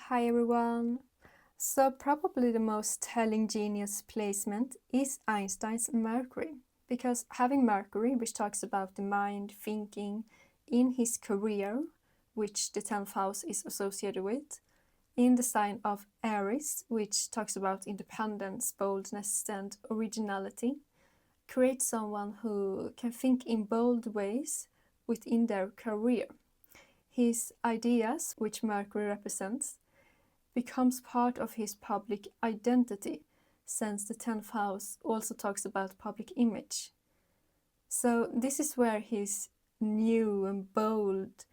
Hi everyone! So probably the most telling genius placement is Einstein's Mercury, because having Mercury, which talks about the mind, thinking, in his career, which the 10th house is associated with, in the sign of Aries, which talks about independence, boldness and originality, creates someone who can think in bold ways within their career. His ideas, which Mercury represents, becomes part of his public identity, since the 10th house also talks about public image. So this is where his new and bold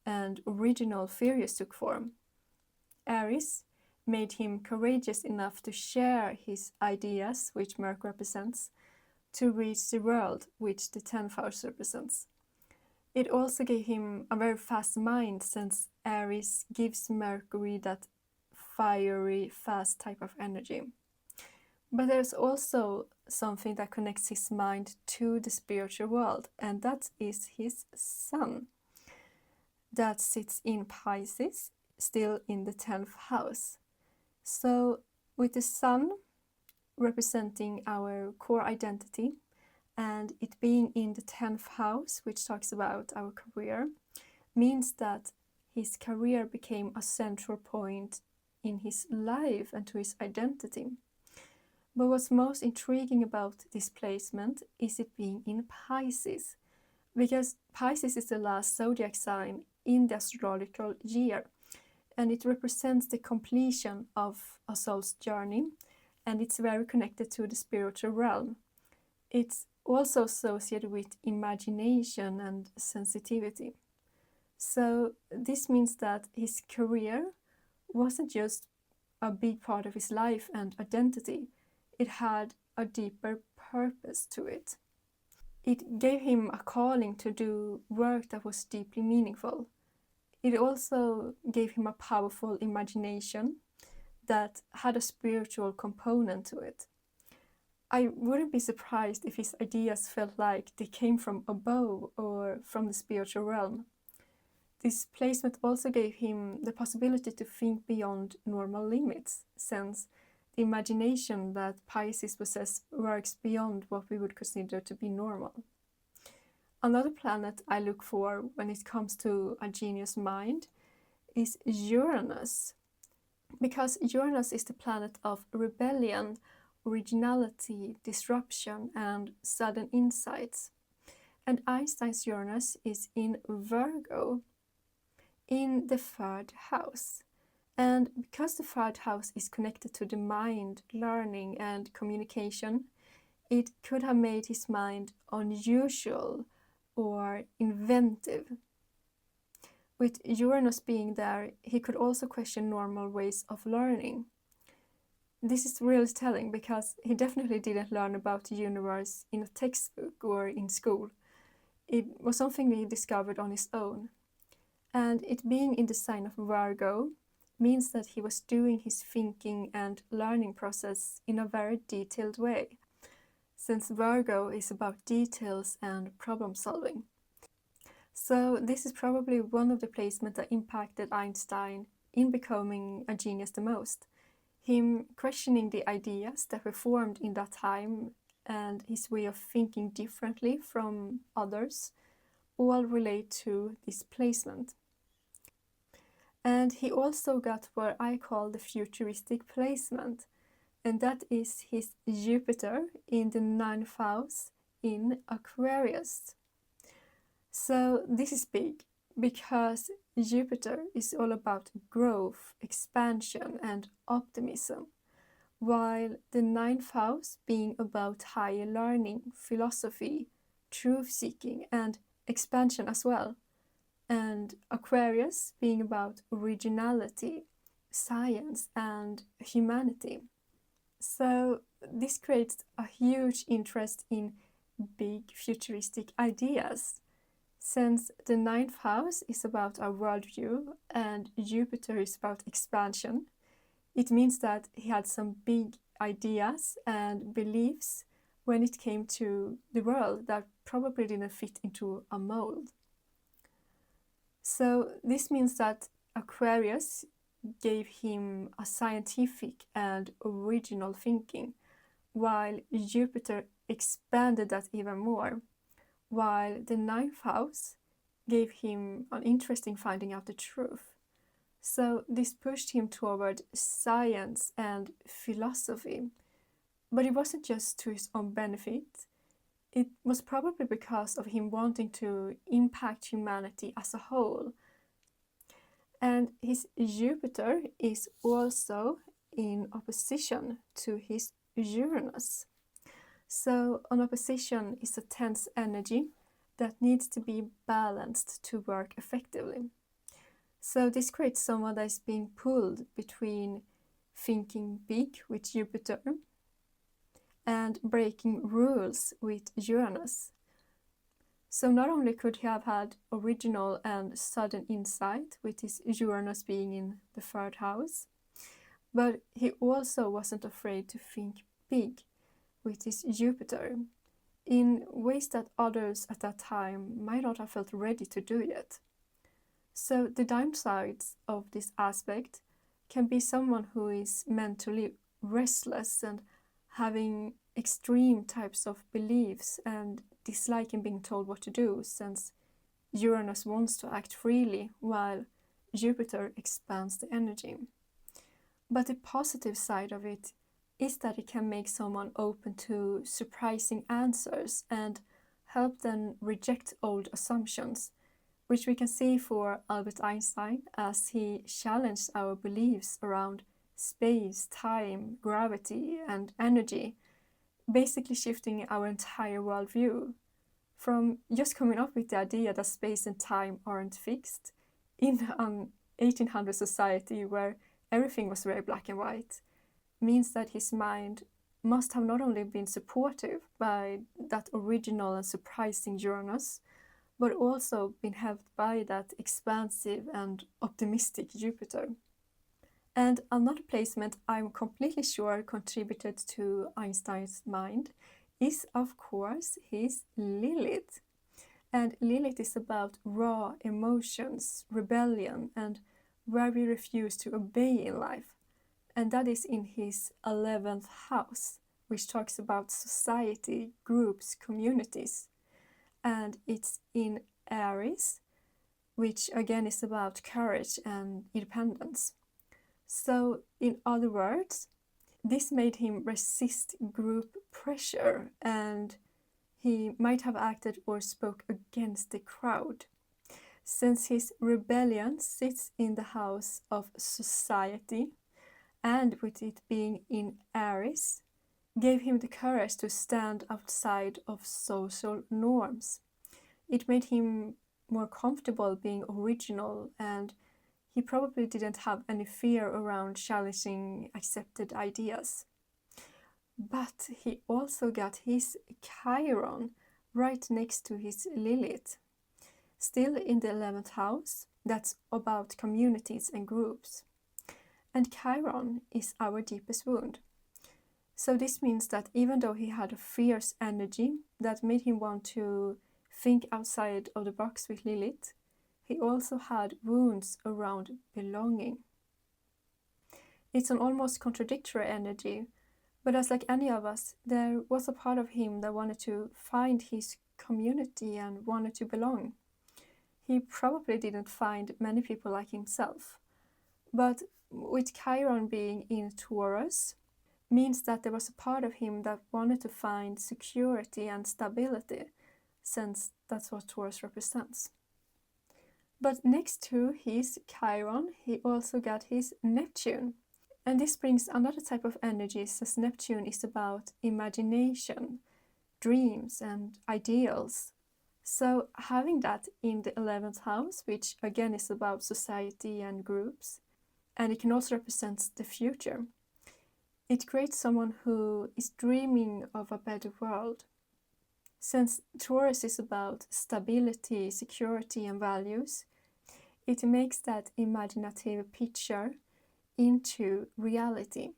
and original theories took form. Aries made him courageous enough to share his ideas, which Mercury represents, to reach the world, which the 10th house represents. It also gave him a very fast mind, since Aries gives Mercury that fiery, fast type of energy. But there's also something that connects his mind to the spiritual world, and that is his sun, that sits in Pisces, still in the 10th house. So with the sun representing our core identity, and it being in the 10th house, which talks about our career, means that his career became a central point in his life and to his identity. But what's most intriguing about this placement is it being in Pisces, because Pisces is the last zodiac sign in the astrological year, and it represents the completion of a soul's journey, and it's very connected to the spiritual realm. It's also associated with imagination and sensitivity. So this means that his career wasn't just a big part of his life and identity, it had a deeper purpose to it. It gave him a calling to do work that was deeply meaningful. It also gave him a powerful imagination that had a spiritual component to it. I wouldn't be surprised if his ideas felt like they came from above or from the spiritual realm. This placement also gave him the possibility to think beyond normal limits, since the imagination that Pisces possesses works beyond what we would consider to be normal. Another planet I look for when it comes to a genius mind is Uranus, because Uranus is the planet of rebellion, originality, disruption, and sudden insights. And Einstein's Uranus is in Virgo, in the 3rd house. And because the 3rd house is connected to the mind, learning, and communication, it could have made his mind unusual or inventive. With Uranus being there, he could also question normal ways of learning. This is really telling, because he definitely didn't learn about the universe in a textbook or in school. It was something he discovered on his own. And it being in the sign of Virgo means that he was doing his thinking and learning process in a very detailed way, since Virgo is about details and problem solving. So this is probably one of the placements that impacted Einstein in becoming a genius the most. Him questioning the ideas that were formed in that time and his way of thinking differently from others all relate to this placement. And he also got what I call the futuristic placement, and that is his Jupiter in the 9th house in Aquarius. So this is big, because Jupiter is all about growth, expansion, and optimism, while the 9th house being about higher learning, philosophy, truth-seeking, and expansion as well, and Aquarius being about originality, science, and humanity. So this creates a huge interest in big futuristic ideas. Since the 9th house is about our worldview and Jupiter is about expansion, it means that he had some big ideas and beliefs when it came to the world that probably didn't fit into a mold. So this means that Aquarius gave him a scientific and original thinking, while Jupiter expanded that even more, while the ninth house gave him an interesting finding out the truth. So this pushed him toward science and philosophy. But it wasn't just to his own benefit. It was probably because of him wanting to impact humanity as a whole. And his Jupiter is also in opposition to his Uranus. So an opposition is a tense energy that needs to be balanced to work effectively. So this creates someone that is being pulled between thinking big with Jupiter and breaking rules with Uranus. So not only could he have had original and sudden insight with his Uranus being in the third house, but he also wasn't afraid to think big with his Jupiter in ways that others at that time might not have felt ready to do yet. So the downsides of this aspect can be someone who is mentally restless and having extreme types of beliefs and disliking being told what to do, since Uranus wants to act freely while Jupiter expands the energy. But the positive side of it is that it can make someone open to surprising answers and help them reject old assumptions, which we can see for Albert Einstein as he challenged our beliefs around space, time, gravity, and energy, basically shifting our entire worldview from just coming up with the idea that space and time aren't fixed in an 1800 society where everything was very black and white, means that his mind must have not only been supportive by that original and surprising Uranus, but also been helped by that expansive and optimistic Jupiter. And another placement I'm completely sure contributed to Einstein's mind is, of course, his Lilith. And Lilith is about raw emotions, rebellion, and where we refuse to obey in life. And that is in his 11th house, which talks about society, groups, communities. And it's in Aries, which again is about courage and independence. So, in other words, this made him resist group pressure, and he might have acted or spoke against the crowd. Since his rebellion sits in the house of society, and with it being in Aries, gave him the courage to stand outside of social norms. It made him more comfortable being original, and he probably didn't have any fear around challenging accepted ideas. But he also got his Chiron right next to his Lilith, still in the 11th house, that's about communities and groups. And Chiron is our deepest wound. So this means that even though he had a fierce energy that made him want to think outside of the box with Lilith, he also had wounds around belonging. It's an almost contradictory energy, but as like any of us, there was a part of him that wanted to find his community and wanted to belong. He probably didn't find many people like himself, but with Chiron being in Taurus, means that there was a part of him that wanted to find security and stability, since that's what Taurus represents. But next to his Chiron, he also got his Neptune. And this brings another type of energy, since Neptune is about imagination, dreams, and ideals. So having that in the 11th house, which again is about society and groups, and it can also represent the future, it creates someone who is dreaming of a better world. Since Taurus is about stability, security, and values, it makes that imaginative picture into reality.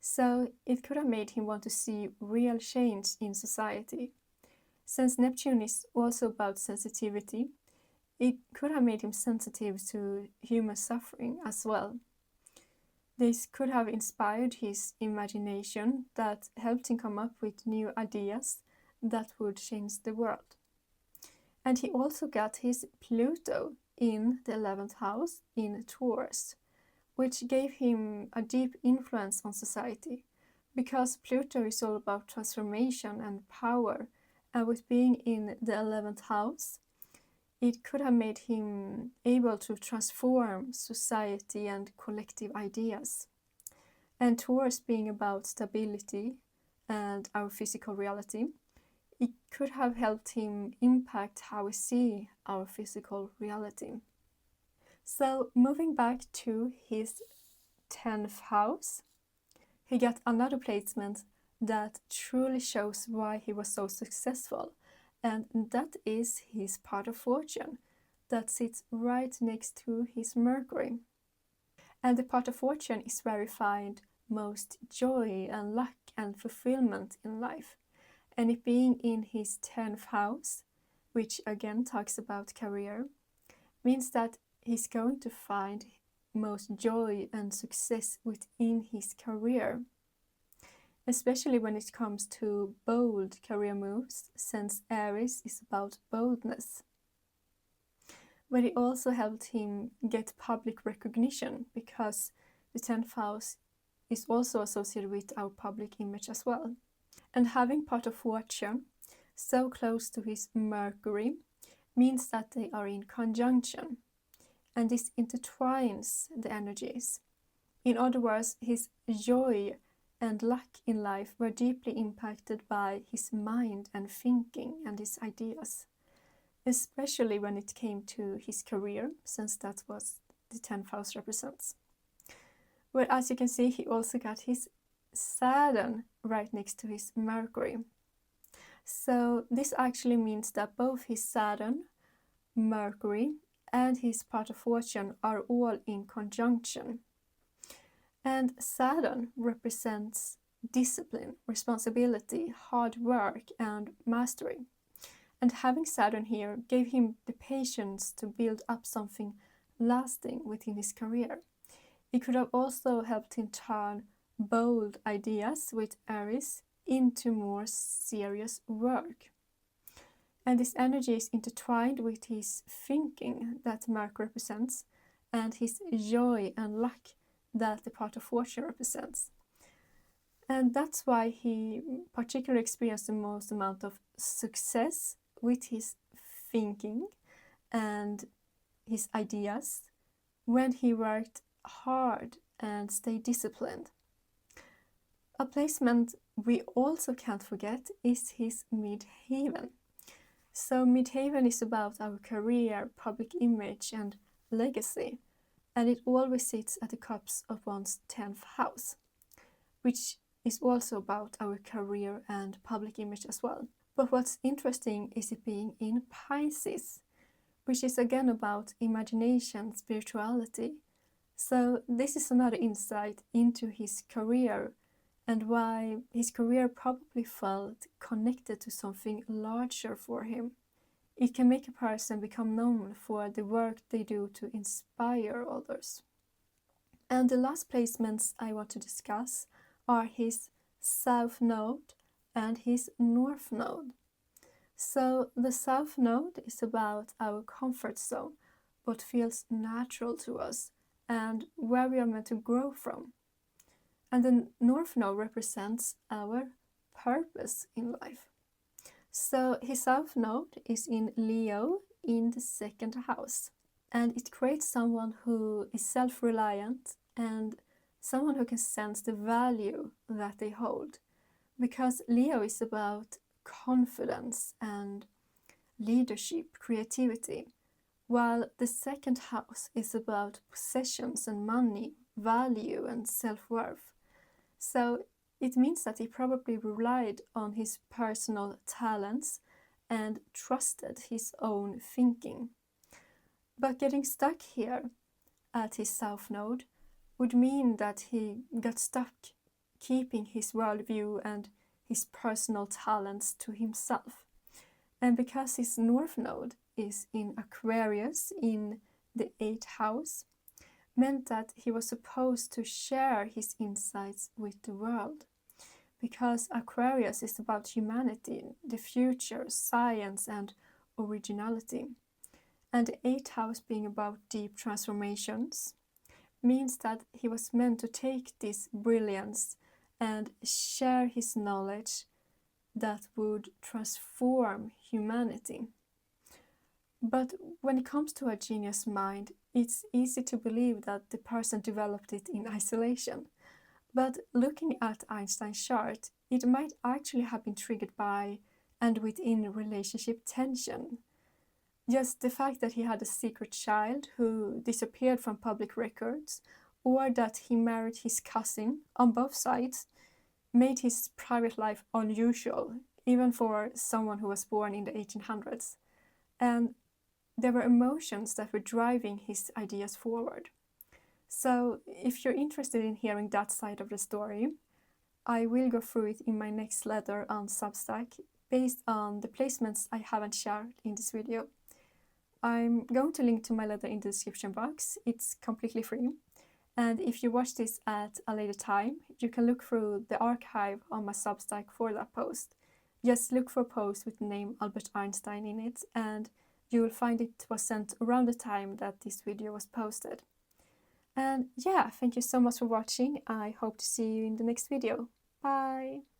So it could have made him want to see real change in society. Since Neptune is also about sensitivity, it could have made him sensitive to human suffering as well. This could have inspired his imagination that helped him come up with new ideas that would change the world. And he also got his Pluto in the 11th house in Taurus, which gave him a deep influence on society, because Pluto is all about transformation and power, and with being in the 11th house, it could have made him able to transform society and collective ideas. And Taurus being about stability and our physical reality, it could have helped him impact how we see our physical reality. So moving back to his 10th house, he got another placement that truly shows why he was so successful, and that is his part of fortune that sits right next to his Mercury. And the part of fortune is where we find most joy and luck and fulfillment in life. And it being in his 10th house, which again talks about career, means that he's going to find most joy and success within his career, especially when it comes to bold career moves, since Aries is about boldness. But it also helped him get public recognition, because the 10th house is also associated with our public image as well. And having part of fortune so close to his Mercury means that they are in conjunction, and this intertwines the energies. In other words, his joy and luck in life were deeply impacted by his mind and thinking and his ideas, especially when it came to his career, since that's what the 10th house represents. But as you can see, he also got his Saturn right next to his Mercury. So this actually means that both his Saturn, Mercury, and his part of fortune are all in conjunction. And Saturn represents discipline, responsibility, hard work, and mastery. And having Saturn here gave him the patience to build up something lasting within his career. It could have also helped him turn bold ideas with Aries into more serious work. And this energy is intertwined with his thinking that Mercury represents, and his joy and luck that the part of fortune represents. And that's why he particularly experienced the most amount of success with his thinking and his ideas when he worked hard and stayed disciplined. A placement we also can't forget is his midheaven. So midheaven is about our career, public image, and legacy, and it always sits at the cups of one's 10th house, which is also about our career and public image as well. But what's interesting is it being in Pisces, which is again about imagination, spirituality. So this is another insight into his career and why his career probably felt connected to something larger for him. It can make a person become known for the work they do to inspire others. And the last placements I want to discuss are his South Node and his North Node. So the South Node is about our comfort zone, what feels natural to us, and where we are meant to grow from. And the North Node represents our purpose in life. So his South Node is in Leo in the 2nd house. And it creates someone who is self-reliant and someone who can sense the value that they hold. Because Leo is about confidence and leadership, creativity, while the 2nd house is about possessions and money, value and self-worth. So it means that he probably relied on his personal talents and trusted his own thinking. But getting stuck here at his South Node would mean that he got stuck keeping his worldview and his personal talents to himself. And because his North Node is in Aquarius in the 8th house, meant that he was supposed to share his insights with the world. Because Aquarius is about humanity, the future, science, and originality. And the 8th house being about deep transformations means that he was meant to take this brilliance and share his knowledge that would transform humanity. But when it comes to a genius mind, it's easy to believe that the person developed it in isolation. But looking at Einstein's chart, it might actually have been triggered by and within relationship tension. Just the fact that he had a secret child who disappeared from public records, or that he married his cousin on both sides, made his private life unusual, even for someone who was born in the 1800s. And there were emotions that were driving his ideas forward. So if you're interested in hearing that side of the story, I will go through it in my next letter on Substack based on the placements I haven't shared in this video. I'm going to link to my letter in the description box. It's completely free. And if you watch this at a later time, you can look through the archive on my Substack for that post. Just look for a post with the name Albert Einstein in it, and you will find it was sent around the time that this video was posted. And yeah, thank you so much for watching. I hope to see you in the next video. Bye!